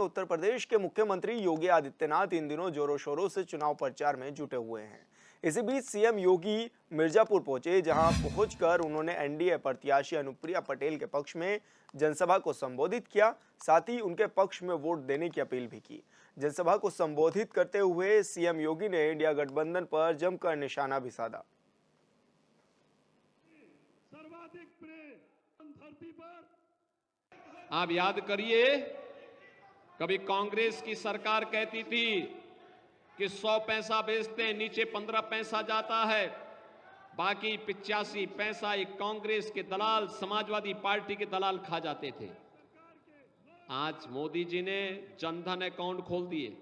उत्तर प्रदेश के मुख्यमंत्री योगी आदित्यनाथ इन दिनों जोरों शोरों से चुनाव प्रचार में जुटे हुए हैं। इसी बीच सीएम योगी मिर्जापुर पहुंचे, जहां पहुंचकर उन्होंने एनडीए प्रत्याशी अनुप्रिया पटेल के पक्ष में जनसभा को संबोधित किया। साथ ही उनके पक्ष में वोट देने की अपील भी की। जनसभा को संबोधित करते हुए सीएम योगी ने इंडिया गठबंधन पर जमकर निशाना भी साधा। सर्वाधिक प्रेम धरती पर। आप याद करिए, कभी कांग्रेस की सरकार कहती थी कि 100 पैसा बेचते हैं, नीचे 15 पैसा जाता है, बाकी 85 पैसा एक कांग्रेस के दलाल, समाजवादी पार्टी के दलाल खा जाते थे। आज मोदी जी ने जनधन अकाउंट खोल दिए।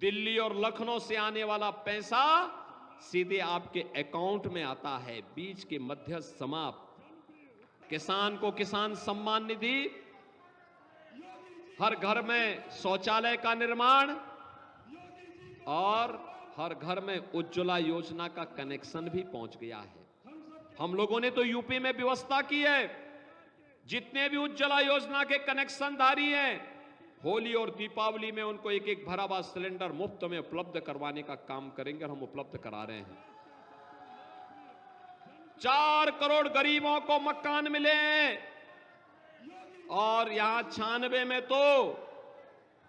दिल्ली और लखनऊ से आने वाला पैसा सीधे आपके अकाउंट में आता है, बीच के मध्यस्थ समाप्त। किसान को किसान सम्मान निधि, हर घर में शौचालय का निर्माण और हर घर में उज्ज्वला योजना का कनेक्शन भी पहुंच गया है। हम लोगों ने तो यूपी में व्यवस्था की है, जितने भी उज्ज्वला योजना के कनेक्शन धारी हैं, होली और दीपावली में उनको एक एक भरा हुआ सिलेंडर मुफ्त में उपलब्ध करवाने का काम करेंगे और हम उपलब्ध करा रहे हैं। 4 करोड़ गरीबों को मकान मिले हैं और यहां 96 में तो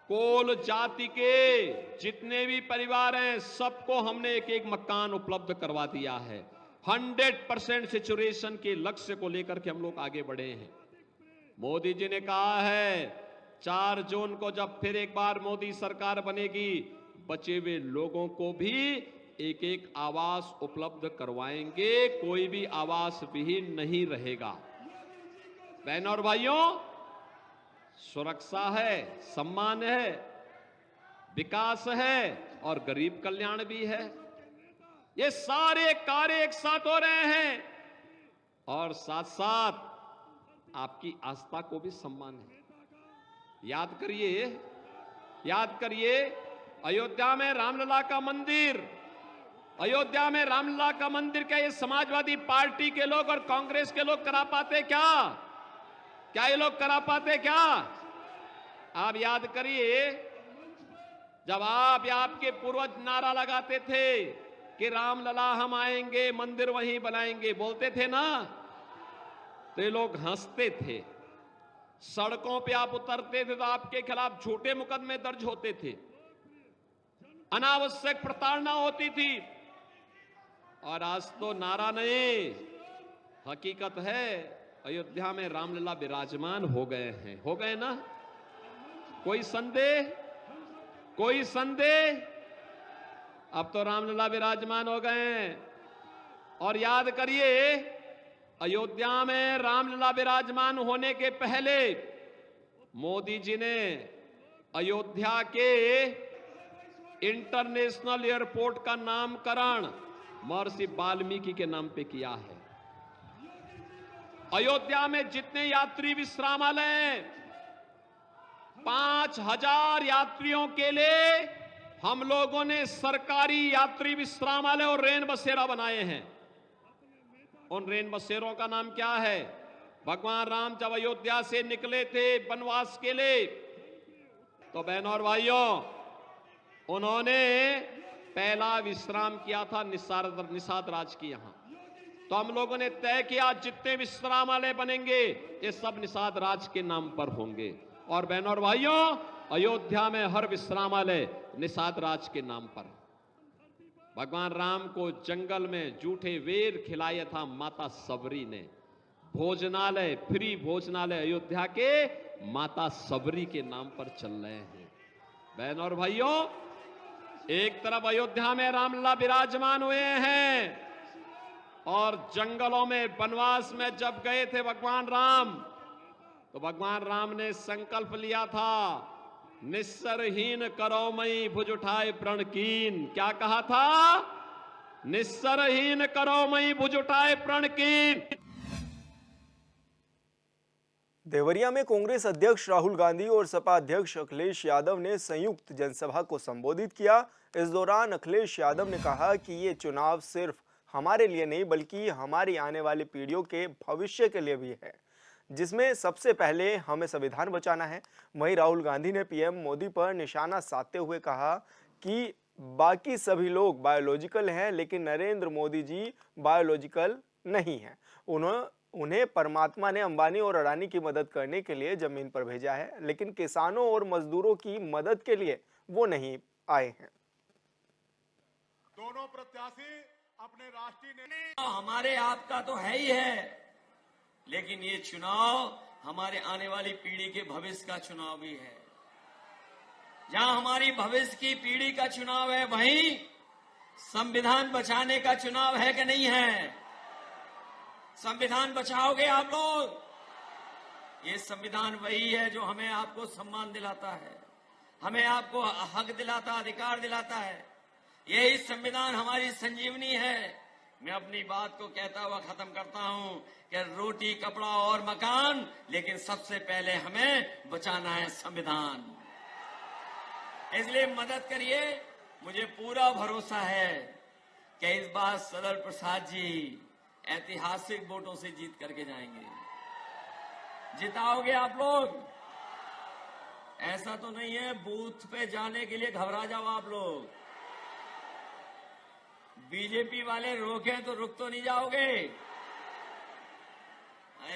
कोल जाति के जितने भी परिवार हैं सबको हमने एक एक मकान उपलब्ध करवा दिया है। 100% सैचुरेशन के लक्ष्य को लेकर के हम लोग आगे बढ़े हैं। मोदी जी ने कहा है 4 जून को जब फिर एक बार मोदी सरकार बनेगी, बचे हुए लोगों को भी एक एक आवास उपलब्ध करवाएंगे, कोई भी आवास विहीन नहीं रहेगा। बहनों और भाइयों, सुरक्षा है, सम्मान है, विकास है और गरीब कल्याण भी है। ये सारे कार्य एक साथ हो रहे हैं और साथ साथ आपकी आस्था को भी सम्मान है। याद करिए अयोध्या में रामलला का मंदिर, अयोध्या में रामलला का मंदिर क्या ये समाजवादी पार्टी के लोग और कांग्रेस के लोग करा पाते क्या? क्या ये लोग करा पाते क्या? आप याद करिए, जब आप या आपके पूर्वज नारा लगाते थे कि रामलला हम आएंगे, मंदिर वहीं बनाएंगे, बोलते थे ना, तो ये लोग हंसते थे। सड़कों पे आप उतरते थे तो आपके खिलाफ झूठे मुकदमे दर्ज होते थे, अनावश्यक प्रताड़ना होती थी। और आज तो नारा नहीं, हकीकत है, अयोध्या में रामलला विराजमान हो गए हैं। हो गए ना? कोई संदेह? अब तो रामलला विराजमान हो गए हैं। और याद करिए, अयोध्या में रामलला विराजमान होने के पहले मोदी जी ने अयोध्या के इंटरनेशनल एयरपोर्ट का नामकरण महर्षि वाल्मीकि के नाम पे किया है। अयोध्या में जितने यात्री विश्रामालय हैं, 5000 यात्रियों के लिए हम लोगों ने सरकारी यात्री विश्रामालय और रेन बसेरा बनाए हैं। उन रेन बसेरों का नाम क्या है? भगवान राम जब अयोध्या से निकले थे वनवास के लिए, तो बहनों और भाइयों, उन्होंने पहला विश्राम किया था निषाद राज की यहां। तो हम लोगों ने तय किया जितने विश्रामालय बनेंगे ये सब निषाद राज के नाम पर होंगे। और बहनों और भाइयों, अयोध्या में हर विश्रामालय निषाद राज के नाम पर। भगवान राम को जंगल में जूठे वेर खिलाया था माता सबरी ने। भोजनालय, फ्री भोजनालय अयोध्या के माता सबरी के नाम पर चल रहे हैं। बहनों और भाइयों, एक तरफ अयोध्या में रामलला विराजमान हुए हैं और जंगलों में वनवास में जब गए थे भगवान राम, तो भगवान राम ने संकल्प लिया था, निस्सरहीन करो मई भुज उठाए प्रण कीन। क्या कहा था? निस्सरहीन करो मई भुज उठाए प्रण कीन। देवरिया में कांग्रेस अध्यक्ष राहुल गांधी और सपा अध्यक्ष अखिलेश यादव ने संयुक्त जनसभा को संबोधित किया। इस दौरान अखिलेश यादव ने कहा कि ये चुनाव सिर्फ हमारे लिए नहीं बल्कि हमारी आने वाली पीढ़ियों के भविष्य के लिए भी है। जिसमें सबसे पहले हमें संविधान बचाना है। वहीं राहुल गांधी ने पीएम मोदी पर निशाना साधते हुए कहा कि बाकी सभी लोग बायोलॉजिकल हैं, लेकिन नरेंद्र मोदी जी बायोलॉजिकल नहीं हैं। उन्हें परमात्मा ने अंबानी और अडानी की मदद करने के लिए जमीन पर भेजा है, लेकिन किसानों और मजदूरों की मदद के लिए वो नहीं आए हैं। दोनों प्रत्याशी अपने राष्ट्रीय नेता हमारे आपका तो है ही है, लेकिन ये चुनाव हमारे आने वाली पीढ़ी के भविष्य का चुनाव भी है। जहां हमारी भविष्य की पीढ़ी का चुनाव है, वहीं संविधान बचाने का चुनाव है कि नहीं है? संविधान बचाओगे आप लोग? ये संविधान वही है जो हमें आपको सम्मान दिलाता है, हमें आपको हक दिलाता, अधिकार दिलाता है। यही संविधान हमारी संजीवनी है। मैं अपनी बात को कहता हुआ खत्म करता हूं कि रोटी, कपड़ा और मकान, लेकिन सबसे पहले हमें बचाना है संविधान। इसलिए मदद करिए। मुझे पूरा भरोसा है कि इस बार सदर प्रसाद जी ऐतिहासिक वोटों से जीत करके जाएंगे। जिताओगे आप लोग? ऐसा तो नहीं है बूथ पे जाने के लिए घबरा जाओ आप लोग। बीजेपी वाले रोके तो रुक तो नहीं जाओगे?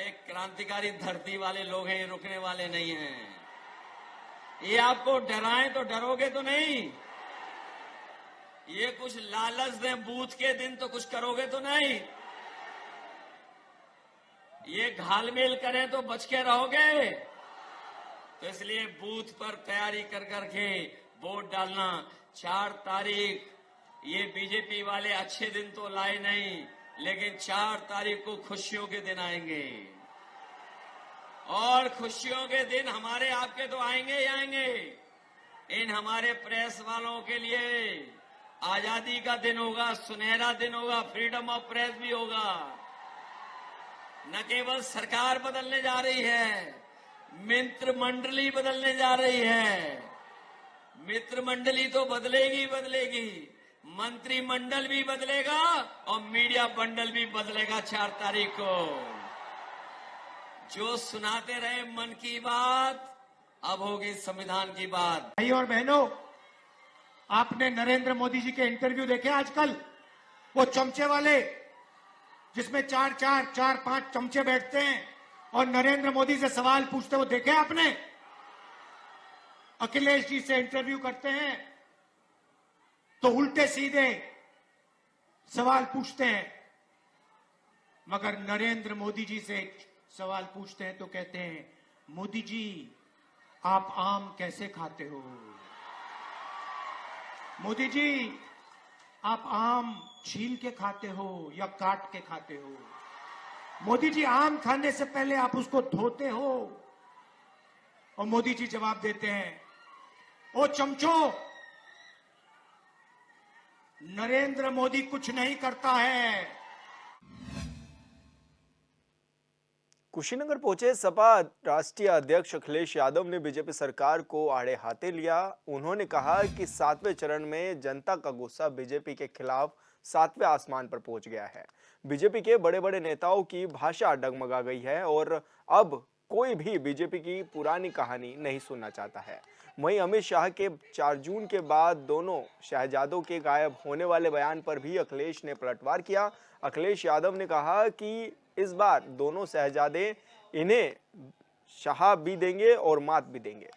एक क्रांतिकारी धरती वाले लोग हैं, ये रुकने वाले नहीं हैं। ये आपको डराएं तो डरोगे तो नहीं? ये कुछ लालच दें बूथ के दिन तो कुछ करोगे तो नहीं? ये घालमेल करें तो बच के रहोगे? तो इसलिए बूथ पर तैयारी कर करके वोट डालना। 4 तारीख ये बीजेपी वाले अच्छे दिन तो लाए नहीं, लेकिन 4 तारीख को खुशियों के दिन आएंगे। और खुशियों के दिन हमारे आपके तो आएंगे ही आएंगे। इन हमारे प्रेस वालों के लिए आजादी का दिन होगा, सुनहरा दिन होगा, फ्रीडम ऑफ प्रेस भी होगा। न केवल सरकार बदलने जा रही है, मित्र मंडली बदलने जा रही है। मित्र मंडली तो बदलेगी बदलेगी, मंत्रिमंडल भी बदलेगा और मीडिया बंडल भी बदलेगा 4 तारीख को। जो सुनाते रहे मन की बात, अब होगी संविधान की बात। भाई और बहनों, आपने नरेंद्र मोदी जी के इंटरव्यू देखे आजकल? वो चमचे वाले जिसमें 4-5 चमचे बैठते हैं और नरेंद्र मोदी से सवाल पूछते, वो देखे आपने? अखिलेश जी से इंटरव्यू करते हैं तो उल्टे सीधे सवाल पूछते हैं, मगर नरेंद्र मोदी जी से सवाल पूछते हैं तो कहते हैं, मोदी जी आप आम कैसे खाते हो? मोदी जी आप आम छील के खाते हो या काट के खाते हो? मोदी जी आम खाने से पहले आप उसको धोते हो? और मोदी जी जवाब देते हैं, ओ चमचो, नरेंद्र मोदी कुछ नहीं करता है। कुशीनगर पहुंचे सपा राष्ट्रीय अध्यक्ष अखिलेश यादव ने बीजेपी सरकार को आड़े हाथे लिया। उन्होंने कहा कि 7वें चरण में जनता का गुस्सा बीजेपी के खिलाफ 7वें आसमान पर पहुंच गया है। बीजेपी के बड़े बड़े नेताओं की भाषा डगमगा गई है और अब कोई भी बीजेपी की पुरानी कहानी नहीं सुनना चाहता है। वहीं अमित शाह के 4 जून के बाद दोनों शहजादों के गायब होने वाले बयान पर भी अखिलेश ने पलटवार किया। अखिलेश यादव ने कहा कि इस बार दोनों शहजादे इन्हें शाह भी देंगे और मात भी देंगे।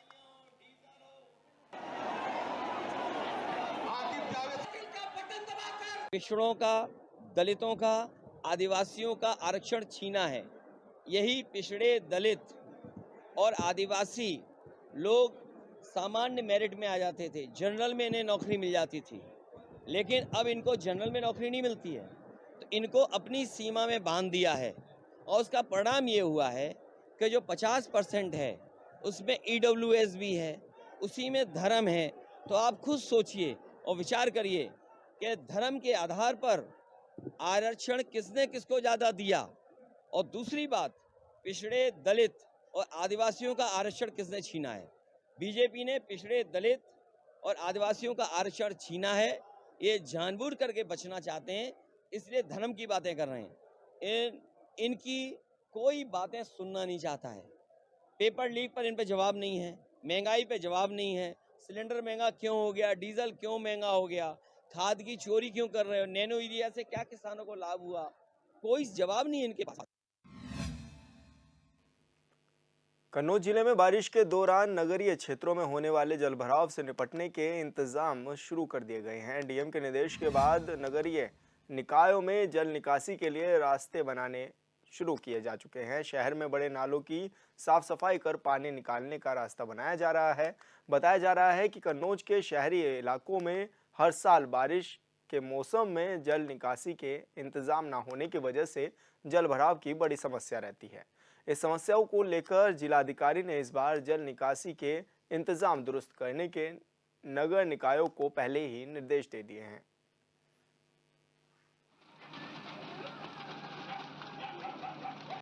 पिछड़ों का, दलितों का, आदिवासियों का आरक्षण छीना है। यही पिछड़े, दलित और आदिवासी लोग सामान्य मेरिट में आ जाते थे, जनरल में इन्हें नौकरी मिल जाती थी, लेकिन अब इनको जनरल में नौकरी नहीं मिलती है। तो इनको अपनी सीमा में बांध दिया है और उसका परिणाम ये हुआ है कि जो 50% है उसमें EWS भी है, उसी में धर्म है। तो आप खुद सोचिए और विचार करिए कि धर्म के आधार पर आरक्षण किसने किसको ज़्यादा दिया, और दूसरी बात, पिछड़े, दलित और आदिवासियों का आरक्षण किसने छीना है। बीजेपी ने पिछड़े, दलित और आदिवासियों का आरक्षण छीना है। ये जानबूझ करके बचना चाहते हैं, इसलिए धर्म की बातें कर रहे हैं। इनकी कोई बातें सुनना नहीं चाहता है। पेपर लीक पर इन पे जवाब नहीं है, महंगाई पे जवाब नहीं है, सिलेंडर महंगा क्यों हो गया, डीजल क्यों महंगा हो गया, खाद की चोरी क्यों कर रहे हो, नैनो यूरिया से क्या किसानों को लाभ हुआ, कोई जवाब नहीं है इनके पास। कन्नौज जिले में बारिश के दौरान नगरीय क्षेत्रों में होने वाले जलभराव से निपटने के इंतजाम शुरू कर दिए गए हैं। डीएम के निर्देश के बाद नगरीय निकायों में जल निकासी के लिए रास्ते बनाने शुरू किए जा चुके हैं। शहर में बड़े नालों की साफ सफाई कर पानी निकालने का रास्ता बनाया जा रहा है। बताया जा रहा है कि कन्नौज के शहरी इलाकों में हर साल बारिश के मौसम में जल निकासी के इंतजाम न होने की वजह से जलभराव की बड़ी समस्या रहती है। इस समस्याओं को लेकर जिलाधिकारी ने इस बार जल निकासी के इंतजाम दुरुस्त करने के नगर निकायों को पहले ही निर्देश दे दिए हैं।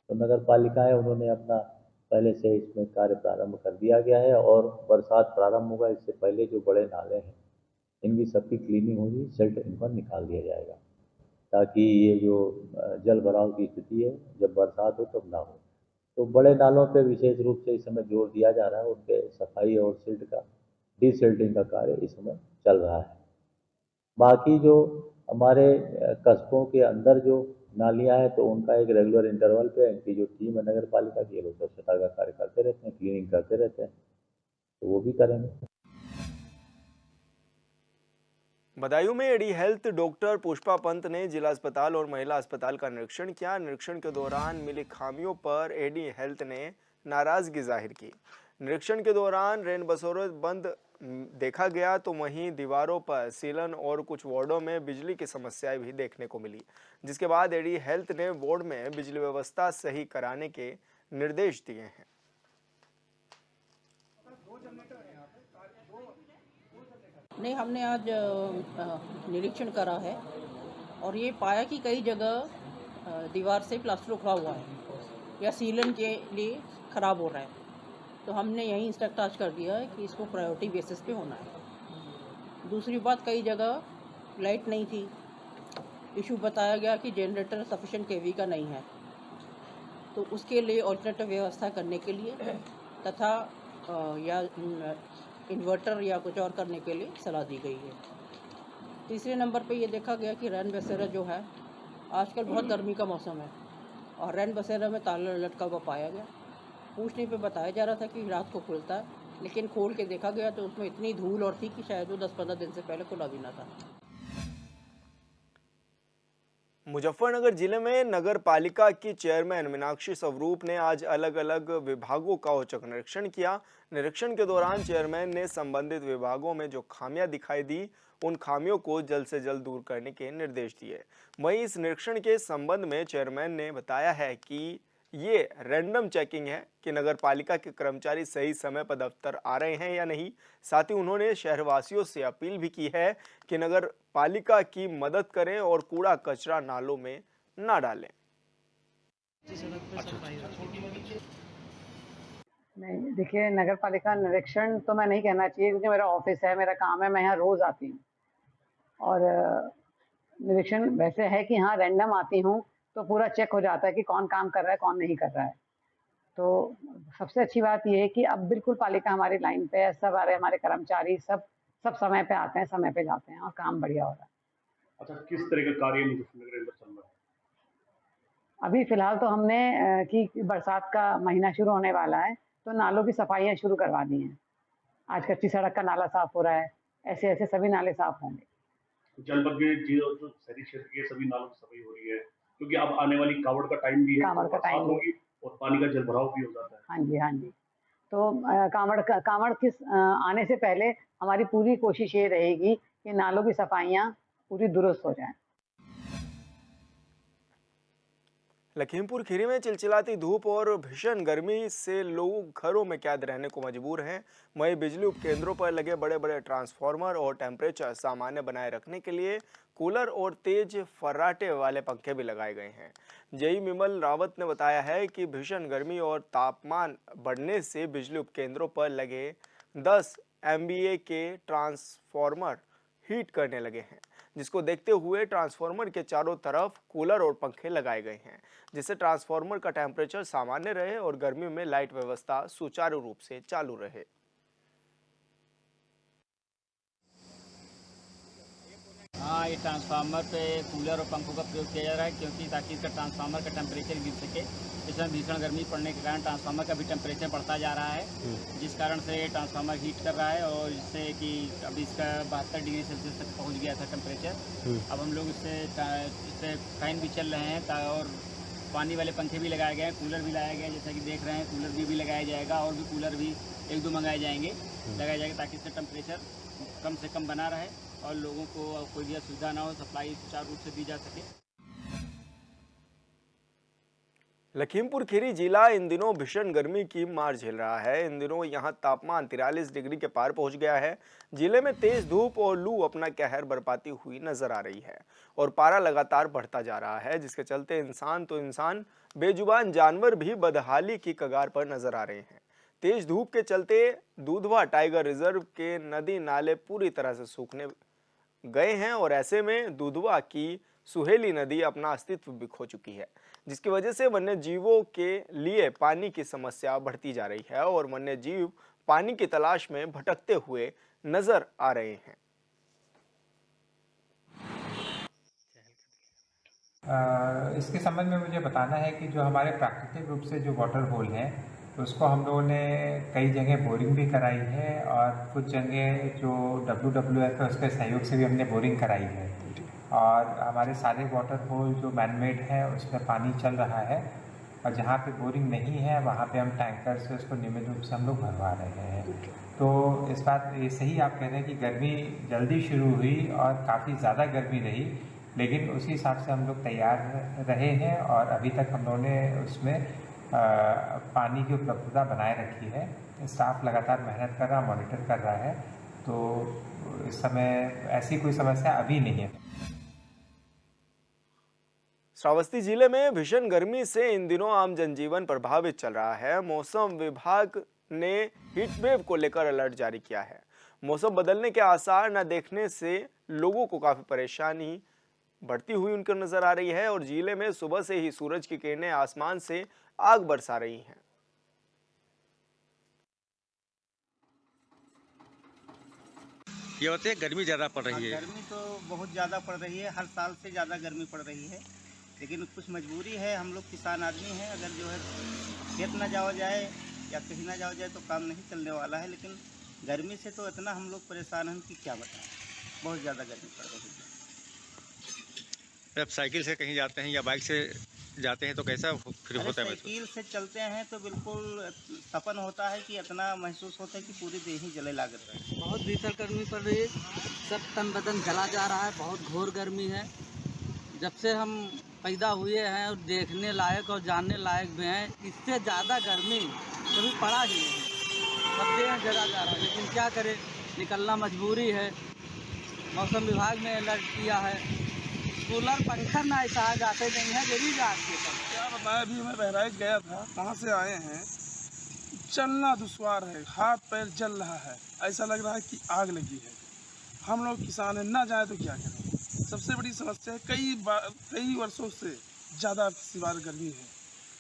तो नगर पालिकाएं उन्होंने अपना पहले से इसमें कार्य प्रारंभ कर दिया गया है और बरसात प्रारंभ होगा इससे पहले जो बड़े नाले हैं इनकी सबकी क्लीनिंग होगी, सिल्ट इन पर निकाल दिया जाएगा ताकि ये जो जल भराव की स्थिति है जब बरसात हो तब ना हो। तो बड़े नालों पे विशेष रूप से इस समय जोर दिया जा रहा है, उनके सफाई और सिल्ट का डीसिल्टिंग का कार्य इस समय चल रहा है। बाकी जो हमारे कस्बों के अंदर जो नालियां हैं तो उनका एक रेगुलर इंटरवल पे इनकी जो टीम है नगर पालिका की लोग स्वच्छता का कार्य करते रहते हैं, क्लीनिंग करते रहते हैं, तो वो भी करेंगे। बदायूं में AD health doctor Pushpa Pant ने जिला अस्पताल और महिला अस्पताल का निरीक्षण किया। निरीक्षण के दौरान मिली खामियों पर एडी हेल्थ ने नाराजगी जाहिर की। निरीक्षण के दौरान रेन बसेरे बंद देखा गया तो वहीं दीवारों पर सीलन और कुछ वार्डों में बिजली की समस्याएं भी देखने को मिली, जिसके बाद एडी हेल्थ ने वार्ड में बिजली व्यवस्था सही कराने के निर्देश दिए हैं। नहीं, हमने आज निरीक्षण करा है और ये पाया कि कई जगह दीवार से प्लास्टर उखड़ा हुआ है या सीलन के लिए ख़राब हो रहा है, तो हमने यही इंस्ट्रक्ट आज कर दिया है कि इसको प्रायोरिटी बेसिस पे होना है। दूसरी बात, कई जगह लाइट नहीं थी, इशू बताया गया कि जनरेटर सफिशेंट केवी का नहीं है, तो उसके लिए ऑल्टरनेटिव व्यवस्था करने के लिए तथा या इन्वर्टर या कुछ और करने के लिए सलाह दी गई है। तीसरे नंबर पे ये देखा गया कि रैन बसेरा जो है, आजकल बहुत गर्मी का मौसम है और रैन बसेरा में ताला लटका हुआ पाया गया। पूछने पे बताया जा रहा था कि रात को खुलता है, लेकिन खोल के देखा गया तो उसमें इतनी धूल और थी कि शायद वो 10-15 दिन से पहले खुला भी ना था। मुजफ्फरनगर जिले में नगर पालिका की चेयरमैन मीनाक्षी स्वरूप ने आज अलग अलग विभागों का औचक निरीक्षण किया। निरीक्षण के दौरान चेयरमैन ने संबंधित विभागों में जो खामियां दिखाई दी उन खामियों को जल्द से जल्द दूर करने के निर्देश दिए। वहीं इस निरीक्षण के संबंध में चेयरमैन ने बताया है कि ये रैंडम चेकिंग है कि नगर पालिका के कर्मचारी सही समय पर दफ्तर आ रहे हैं या नहीं। साथ ही उन्होंने शहरवासियों से अपील भी की है कि नगर पालिका की मदद करें और कूड़ा कचरा नालों में ना डालें। नहीं, देखिए, नगर पालिका निरीक्षण तो मैं नहीं कहना चाहिए क्योंकि मेरा ऑफिस है, मेरा काम है, मैं यहाँ रोज आती हूँ और निरीक्षण वैसे है कि हाँ रैंडम आती हूँ तो पूरा चेक हो जाता है कि कौन काम कर रहा है कौन नहीं कर रहा है। तो सबसे अच्छी बात यह है कि अब बिल्कुल पालिका हमारी लाइन पे है, सब आ रहे, हमारे कर्मचारी सब समय पे आते हैं, समय पे जाते हैं और काम बढ़िया हो रहा है। अच्छा, किस तरह का कार्य मुजफ्फरनगर में चल रहा है? अभी फिलहाल तो हमने कि बरसात का महीना शुरू होने वाला है तो नालों की सफाइयाँ शुरू करवा दी हैं। आज कच्ची सड़क का नाला साफ हो रहा है, ऐसे ऐसे सभी नाले साफ होंगे। जनपद के जो शहरी क्षेत्र के सभी नालों की सफाई हो रही है क्योंकि अब आने वाली कावड़ का टाइम भी है, कावड़ का टाइम होगी और पानी का जलभराव भी हो जाता है। हाँ जी, हाँ जी। तो कावड़ किस आने से पहले हमारी पूरी कोशिश ये रहेगी कि नालों की सफाइयाँ पूरी दुरुस्त हो जाएं। लखीमपुर खीरी में चिलचिलाती धूप और भीषण गर्मी से लोग घरों में कैद रहने को मजबूर हैं। वहीं बिजली उपकेंद्रों पर लगे बड़े बड़े ट्रांसफार्मर और टेम्परेचर सामान्य बनाए रखने के लिए कूलर और तेज फर्राटे वाले पंखे भी लगाए गए हैं। जेई विमल रावत ने बताया है कि भीषण गर्मी और तापमान बढ़ने से बिजली उपकेंद्रों पर लगे 10 MVA के ट्रांसफार्मर हीट करने लगे हैं, जिसको देखते हुए ट्रांसफार्मर के चारों तरफ कूलर और पंखे लगाए गए हैं, जिससे ट्रांसफार्मर का टेम्परेचर सामान्य रहे और गर्मी में लाइट व्यवस्था सुचारू रूप से चालू रहे। हाँ, ये ट्रांसफार्मर पे कूलर और पंखों का प्रयोग किया जा रहा है, क्योंकि ताकि इसका ट्रांसफार्मर का टेम्परेचर गिर सके। इसमें भीषण गर्मी पड़ने के कारण ट्रांसफार्मर का भी टेम्परेचर बढ़ता जा रहा है, जिस कारण से ट्रांसफार्मर हीट कर रहा है और इससे कि अभी इसका 72 डिग्री सेल्सियस तक पहुंच गया था टेम्परेचर। अब हम लोग इससे फैन भी चल रहे हैं और पानी वाले पंखे भी लगाए गए हैं, कूलर भी लाया गया है, जैसा कि देख रहे हैं। कूलर भी लगाया जाएगा और भी कूलर भी 1-2 मंगाए जाएंगे, लगाया जाएगा, ताकि इसका टेम्परेचर कम से कम बना रहे और लोगों को कोई भी असुविधा ना हो, सप्लाई सुचारू रूप से दी जा सके। लखीमपुर खीरी जिला इन दिनों भीषण गर्मी की मार झेल रहा है। इन दिनों यहां तापमान 43 डिग्री के पार पहुंच गया है। जिले में तेज धूप और लू अपना कहर बरपाती हुई नजर आ रही है और पारा लगातार बढ़ता जा रहा है, जिसके चलते इंसान बेजुबान जानवर भी बदहाली की कगार पर नजर आ रहे हैं। तेज धूप के चलते दूधवा टाइगर रिजर्व के नदी नाले पूरी तरह से सूखने गए हैं और ऐसे में दूधवा की सुहेली नदी अपना अस्तित्व भी खो चुकी है, जिसकी वजह से वन्य जीवों के लिए पानी की समस्या बढ़ती जा रही है और वन्य जीव पानी की तलाश में भटकते हुए नजर आ रहे हैं। इसके संबंध में मुझे बताना है कि जो हमारे प्राकृतिक रूप से जो वाटर होल हैं, उसको हम लोगों ने कई जगह बोरिंग भी कराई है और कुछ जगह जो WWF है उसके सहयोग से भी हमने बोरिंग कराई है। और हमारे सारे वाटर होल जो मैनमेड है उसमें पानी चल रहा है और जहाँ पे बोरिंग नहीं है वहाँ पे हम टैंकर से उसको नियमित रूप से हम लोग भरवा रहे हैं। तो इस बात ये सही आप कह रहे हैं कि गर्मी जल्दी शुरू हुई और काफ़ी ज़्यादा गर्मी रही, लेकिन उसी हिसाब से हम लोग तैयार रहे हैं और अभी तक हम लोगों ने उसमें पानी की उपलब्धता बनाए रखी है। स्टाफ लगातार मेहनत कर रहा, मॉनिटर कर रहा है, तो इस समय ऐसी कोई समस्या अभी नहीं है। श्रावस्ती जिले में भीषण गर्मी से इन दिनों आम जनजीवन प्रभावित चल रहा है। मौसम विभाग ने हीट वेव को लेकर अलर्ट जारी किया है। मौसम बदलने के आसार न देखने से लोगों को काफी परेशानी बढ़ती हुई उनको नजर आ रही है और जिले में सुबह से ही सूरज की किरणें आसमान से आग बरसा रही हैं। ये बताइए, गर्मी ज़्यादा पड़ रही है? गर्मी तो बहुत ज़्यादा पड़ रही है, हर साल से ज़्यादा गर्मी पड़ रही है, लेकिन कुछ मजबूरी है। हम लोग किसान आदमी हैं, अगर जो है खेत ना जाओ जाए या कहीं ना जाओ जाए तो काम नहीं चलने वाला है। लेकिन गर्मी से तो इतना हम लोग परेशान हैं कि क्या बताएं, बहुत ज़्यादा गर्मी पड़ रही है। आप साइकिल से कहीं जाते हैं या बाइक से जाते हैं तो कैसा फिर होता है? साइकिल से चलते हैं तो बिल्कुल तपन होता है कि इतना महसूस होता है कि पूरी देह ही जले लागत है। बहुत भीषण गर्मी पड़ रही है, सब तन बदन जला जा रहा है, बहुत घोर गर्मी है। जब से हम पैदा हुए हैं और देखने लायक और जानने लायक भी हैं, इससे ज़्यादा गर्मी कभी पड़ा ही नहीं। सब देह जला जा रहा है, लेकिन क्या करें, निकलना मजबूरी है। मौसम विभाग ने अलर्ट किया है, कूलर पंखा ना ऐसा जाते नहीं है, ये भी जाते हैं। क्या बताया, अभी मैं बहराइच गया था, वहाँ से आए हैं, चलना दुश्वार है, हाथ पैर जल रहा है, ऐसा लग रहा है कि आग लगी है। हम लोग किसान हैं, ना जाए तो क्या करें। सबसे बड़ी समस्या है, कई वर्षों से ज़्यादा इस बार गर्मी है,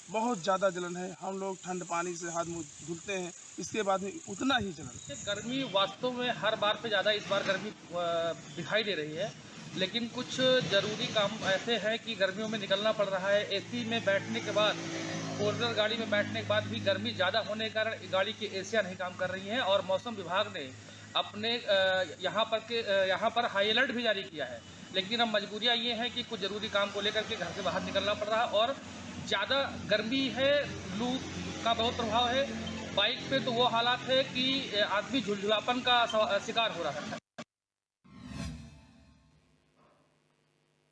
बहुत ज़्यादा जलन है। हम लोग ठंड पानी से हाथ मुँह धुलते हैं, इसके बाद में उतना ही जलन। गर्मी वास्तव में हर बार से ज़्यादा इस बार गर्मी दिखाई दे रही है, लेकिन कुछ ज़रूरी काम ऐसे हैं कि गर्मियों में निकलना पड़ रहा है। एसी में बैठने के बाद, 4 गाड़ी में बैठने के बाद भी गर्मी ज़्यादा होने के कारण गाड़ी की एसियाँ नहीं काम कर रही हैं और मौसम विभाग ने अपने यहाँ पर हाई अलर्ट भी जारी किया है। लेकिन अब मजबूरियाँ ये हैं कि कुछ ज़रूरी काम को लेकर के घर से बाहर निकलना पड़ रहा है और ज़्यादा गर्मी है, लू का बहुत प्रभाव है। बाइक पे तो वो हालात है कि आदमी झुलझुलापन का शिकार हो रहा है।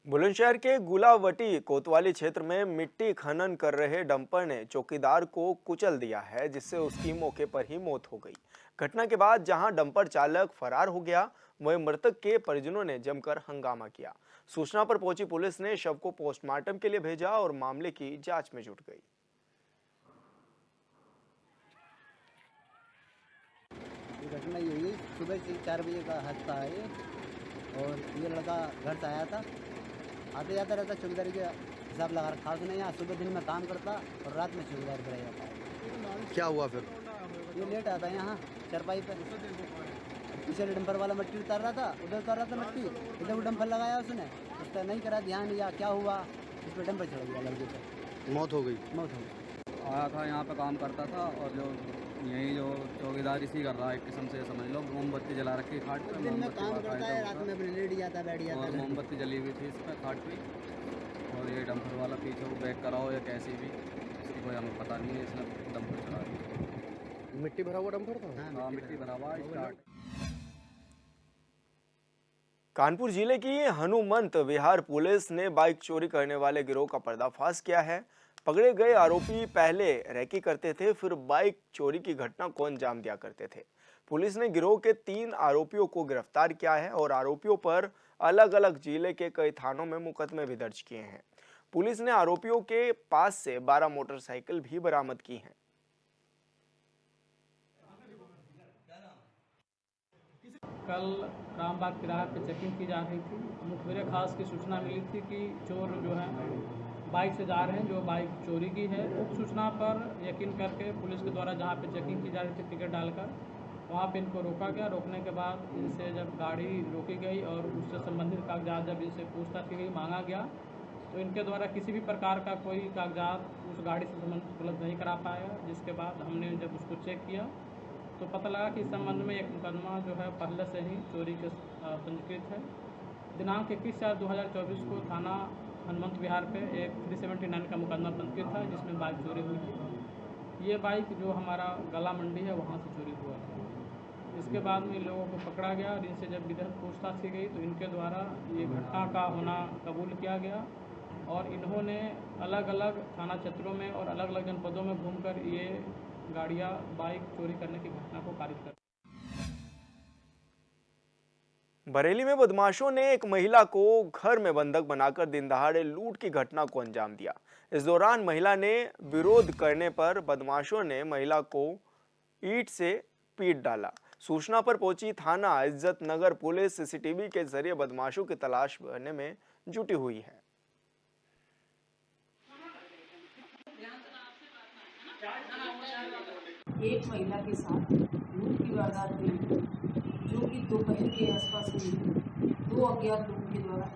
बुलंदशहर के गुलावटी कोतवाली क्षेत्र में मिट्टी खनन कर रहे डंपर ने चौकीदार को कुचल दिया है, जिससे उसकी मौके पर ही मौत हो गई। घटना के बाद जहां डंपर चालक फरार हो गया, वहीं मृतक के परिजनों ने जमकर हंगामा किया। सूचना पर पहुंची पुलिस ने शव को पोस्टमार्टम के लिए भेजा और मामले की जांच में जुट गई। घटना यही, सुबह 4 बजे का हादसा है। और ये लड़का घर से आया था, आते जाता रहता, चौकीदारी के हिसाब लगा रखा उसने। यहाँ सुबह दिन में काम करता और रात में चौकीदारी पर जाता है। क्या हुआ फिर? ये लेट आता है यहाँ चरपाई पे, पीछे डंपर वाला मट्टी उतार रहा था, उधर उतार रहा था मट्टी, इधर वो डंपर लगाया उसने, उसका नहीं करा ध्यान, या क्या हुआ, इस पर डंपर चढ़ गया लड़के पर, मौत हो गई। मौत हो गई। आया था यहाँ पे काम करता था और जो यही जो चौकीदारी सी कर रहा है, एक किस्म से समझ लो, मोमबत्ती जला रखी खाट पे, दिन में काम करता है, रात में अपने लेट जाता बैठ जाता और मोमबत्ती जली हुई थी इस पर खाट पे, और ये डंपर वाला पीछे वो बैक कराओ या कैसी भी, इसकी कोई हमें पता नहीं है, इसने डंपर चला दिया। मिट्टी भरा हुआ डंपर था? हाँ, मिट्टी भरा हुआ स्टार्ट। कानपुर जिले की हनुमंत विहार पुलिस ने बाइक चोरी करने वाले गिरोह का पर्दाफाश किया है। पकड़े गए आरोपी पहले रैकी करते थे, फिर बाइक चोरी की घटना को अंजाम दिया करते थे। पुलिस ने गिरोह के 3 आरोपियों को गिरफ्तार किया है और आरोपियों पर अलग अलग जिले के कई थानों में मुकदमे भी दर्ज किए हैं। पुलिस ने आरोपियों के पास से 12 मोटरसाइकिल भी बरामद की हैं। कल रामबाग तिराहा पे चेकिंग की जा रही थी। मुखबिर खास की सूचना मिली थी कि चोर जो है बाइक से जा रहे हैं, जो बाइक चोरी की है। उस सूचना पर यकीन करके पुलिस के द्वारा जहां पे चेकिंग की जा रही थी टिकट डालकर, वहां पे इनको रोका गया। रोकने के बाद इनसे जब गाड़ी रोकी गई और उससे संबंधित कागजात जब इनसे पूछताछ की गई, मांगा गया, तो इनके द्वारा किसी भी प्रकार का कोई कागजात उस गाड़ी से संबंधित उपलब्ध नहीं करा पाया। जिसके बाद हमने जब उसको चेक किया तो पता लगा कि इस संबंध में एक मुकदमा जो है पहले से ही चोरी के पंजीकृत है। दिनांक 21/4/2024 को थाना हनुमंत विहार पे एक 379 का मुकदमा पंजीकृत था, जिसमें बाइक चोरी हुई थी। ये बाइक जो हमारा गला मंडी है वहाँ से चोरी हुआ था। इसके बाद में इन लोगों को पकड़ा गया और इनसे जब विधिक पूछताछ की गई तो इनके द्वारा ये घटना का होना कबूल किया गया और इन्होंने अलग अलग थाना क्षेत्रों में और अलग अलग जनपदों में घूमकर ये गाड़ियां बाइक चोरी करने की घटना को कारित कर। बरेली में बदमाशों ने एक महिला को घर में बंधक बनाकर दिन दहाड़े लूट की घटना को अंजाम दिया। इस दौरान महिला ने विरोध करने पर बदमाशों ने महिला को ईंट से पीट डाला। सूचना पर पहुंची थाना इज्जत नगर पुलिस सीसीटीवी के जरिए बदमाशों की तलाश करने में जुटी हुई है। एक महिला के साथ लूट की वारदात हुई, जो कि दोपहर के आसपास हुई। 2 अज्ञात लोगों के द्वारा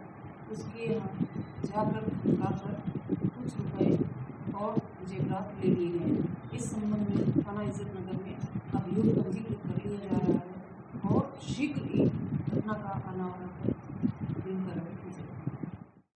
उसके यहाँ जाकर लाकर कुछ रुपए और जेवरात ले लिए गए। इस संबंध में थाना इज्जत नगर में अभियोग पंजीकृत कर लिया जा रहा है और शीघ्र ही घटना का अनावरण